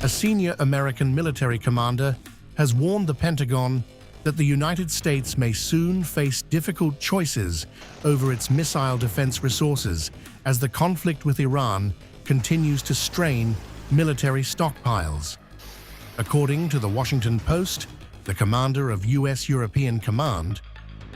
a senior American military commander has warned the Pentagon that the United States may soon face difficult choices over its missile defense resources as the conflict with Iran continues to strain military stockpiles. According to the Washington Post, the commander of U.S. European Command,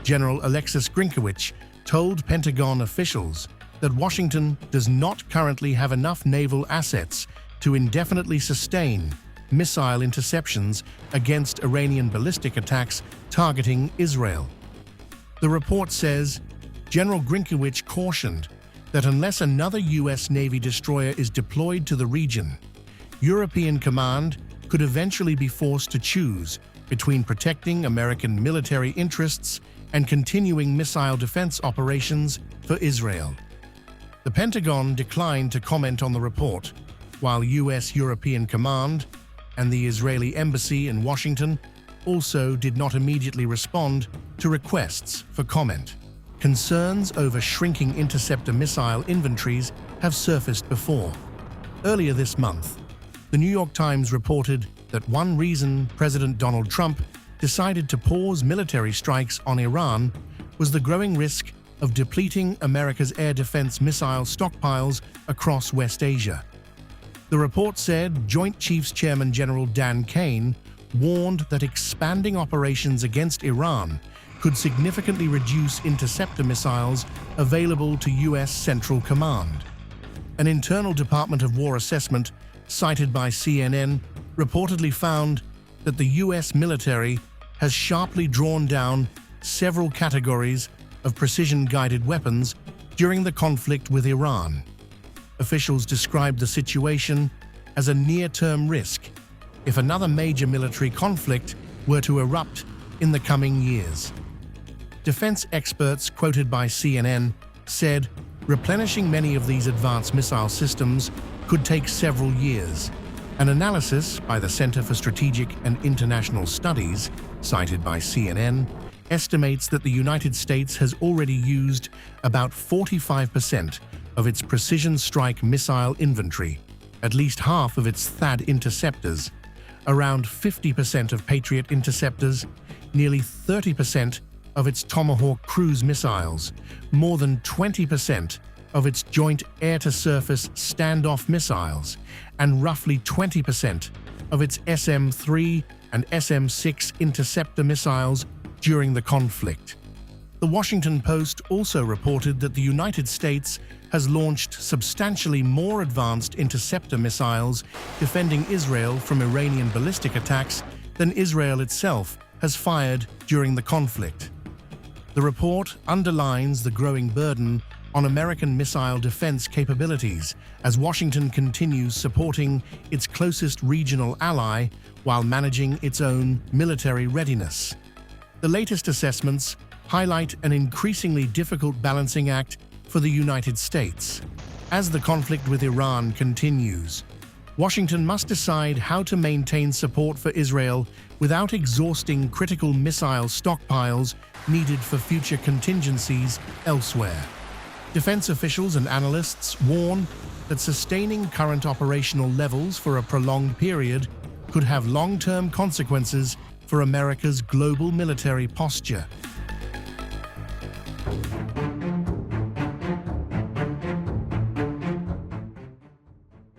General Alexis Grinkewich, told Pentagon officials that Washington does not currently have enough naval assets to indefinitely sustain missile interceptions against Iranian ballistic attacks targeting Israel. The report says General Grinkewich cautioned that unless another U.S. Navy destroyer is deployed to the region, European Command could eventually be forced to choose between protecting American military interests and continuing missile defense operations for Israel. The Pentagon declined to comment on the report, while U.S. European Command and the Israeli Embassy in Washington also did not immediately respond to requests for comment. Concerns over shrinking interceptor missile inventories have surfaced before. Earlier this month, the New York Times reported that one reason President Donald Trump decided to pause military strikes on Iran was the growing risk of depleting America's air defense missile stockpiles across West Asia. The report said Joint Chiefs Chairman General Dan Kane warned that expanding operations against Iran could significantly reduce interceptor missiles available to U.S. Central Command. An internal Department of War assessment cited by CNN reportedly found that the U.S. military has sharply drawn down several categories of precision-guided weapons during the conflict with Iran. Officials described the situation as a near-term risk if another major military conflict were to erupt in the coming years. Defense experts quoted by CNN said replenishing many of these advanced missile systems could take several years. An analysis by the Center for Strategic and International Studies, cited by CNN, estimates that the United States has already used about 45% of its precision strike missile inventory, at least half of its THAAD interceptors, around 50% of Patriot interceptors, nearly 30% of its Tomahawk cruise missiles, more than 20% of its joint air-to-surface standoff missiles, and roughly 20% of its SM-3 and SM-6 interceptor missiles during the conflict. The Washington Post also reported that the United States has launched substantially more advanced interceptor missiles defending Israel from Iranian ballistic attacks than Israel itself has fired during the conflict. The report underlines the growing burden on American missile defense capabilities as Washington continues supporting its closest regional ally while managing its own military readiness. The latest assessments highlight an increasingly difficult balancing act for the United States. As the conflict with Iran continues, Washington must decide how to maintain support for Israel without exhausting critical missile stockpiles needed for future contingencies elsewhere. Defense officials and analysts warn that sustaining current operational levels for a prolonged period could have long-term consequences for America's global military posture.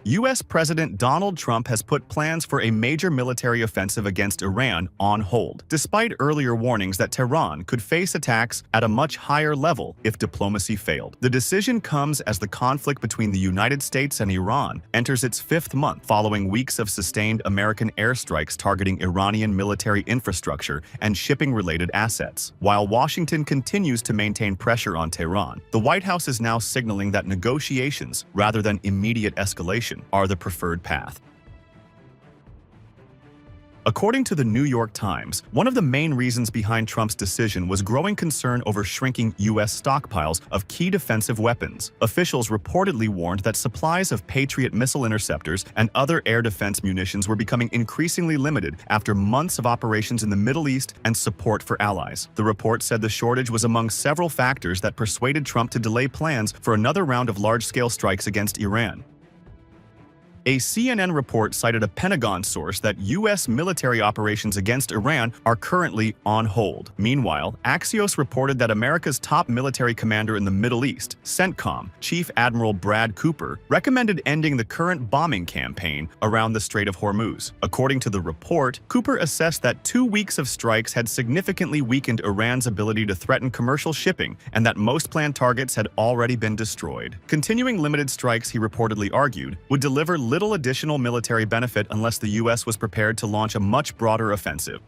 U.S. President Donald Trump has put plans for a major military offensive against Iran on hold, despite earlier warnings that Tehran could face attacks at a much higher level if diplomacy failed. The decision comes as the conflict between the United States and Iran enters its fifth month following weeks of sustained American airstrikes targeting Iranian military infrastructure and shipping-related assets. While Washington continues to maintain pressure on Tehran, the White House is now signaling that negotiations, rather than immediate escalation, are the preferred path. According to the New York Times, one of the main reasons behind Trump's decision was growing concern over shrinking U.S. stockpiles of key defensive weapons. Officials reportedly warned that supplies of Patriot missile interceptors and other air defense munitions were becoming increasingly limited after months of operations in the Middle East and support for allies. The report said the shortage was among several factors that persuaded Trump to delay plans for another round of large-scale strikes against Iran. A CNN report cited a Pentagon source that U.S. military operations against Iran are currently on hold. Meanwhile, Axios reported that America's top military commander in the Middle East, CENTCOM, Chief Admiral Brad Cooper, recommended ending the current bombing campaign around the Strait of Hormuz. According to the report, Cooper assessed that 2 weeks of strikes had significantly weakened Iran's ability to threaten commercial shipping and that most planned targets had already been destroyed. Continuing limited strikes, he reportedly argued, would deliver little additional military benefit unless the U.S. was prepared to launch a much broader offensive.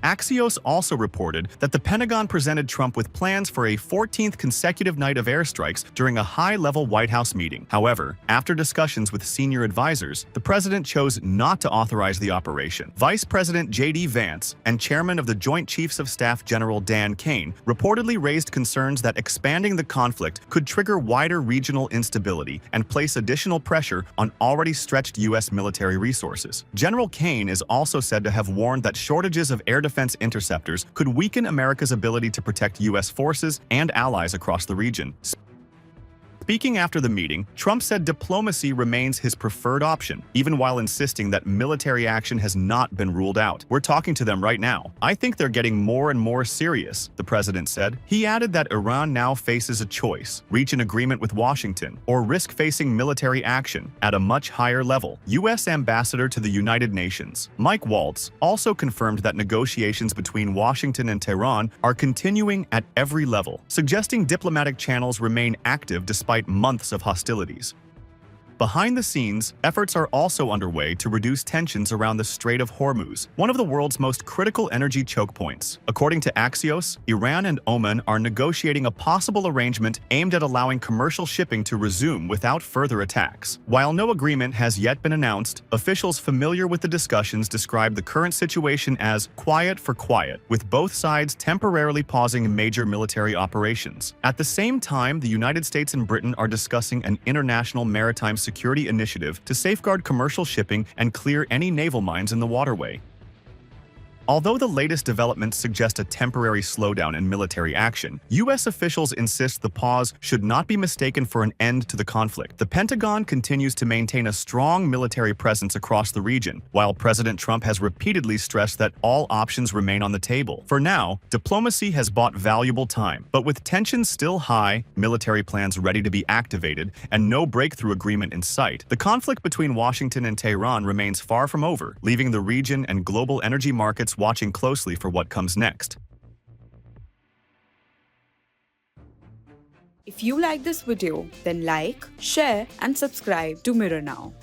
Axios also reported that the Pentagon presented Trump with plans for a 14th consecutive night of airstrikes during a high-level White House meeting. However, after discussions with senior advisors, the president chose not to authorize the operation. Vice President J.D. Vance and Chairman of the Joint Chiefs of Staff General Dan Kane reportedly raised concerns that expanding the conflict could trigger wider regional instability and place additional pressure on already stretched U.S. military resources. General Kane is also said to have warned that shortages of air defense interceptors could weaken America's ability to protect U.S. forces and allies across the region. Speaking after the meeting, Trump said diplomacy remains his preferred option, even while insisting that military action has not been ruled out. We're talking to them right now. I think they're getting more and more serious, the president said. He added that Iran now faces a choice: reach an agreement with Washington or risk facing military action at a much higher level. U.S. Ambassador to the United Nations, Mike Waltz, also confirmed that negotiations between Washington and Tehran are continuing at every level, suggesting diplomatic channels remain active despite months of hostilities. Behind the scenes, efforts are also underway to reduce tensions around the Strait of Hormuz, one of the world's most critical energy choke points. According to Axios, Iran and Oman are negotiating a possible arrangement aimed at allowing commercial shipping to resume without further attacks. While no agreement has yet been announced, officials familiar with the discussions describe the current situation as quiet for quiet, with both sides temporarily pausing major military operations. At the same time, the United States and Britain are discussing an international maritime security initiative to safeguard commercial shipping and clear any naval mines in the waterway. Although the latest developments suggest a temporary slowdown in military action, U.S. officials insist the pause should not be mistaken for an end to the conflict. The Pentagon continues to maintain a strong military presence across the region, while President Trump has repeatedly stressed that all options remain on the table. For now, diplomacy has bought valuable time, but with tensions still high, military plans ready to be activated, and no breakthrough agreement in sight, the conflict between Washington and Tehran remains far from over, leaving the region and global energy markets watching closely for what comes next. If you like this video, then like, share and subscribe to Mirror Now.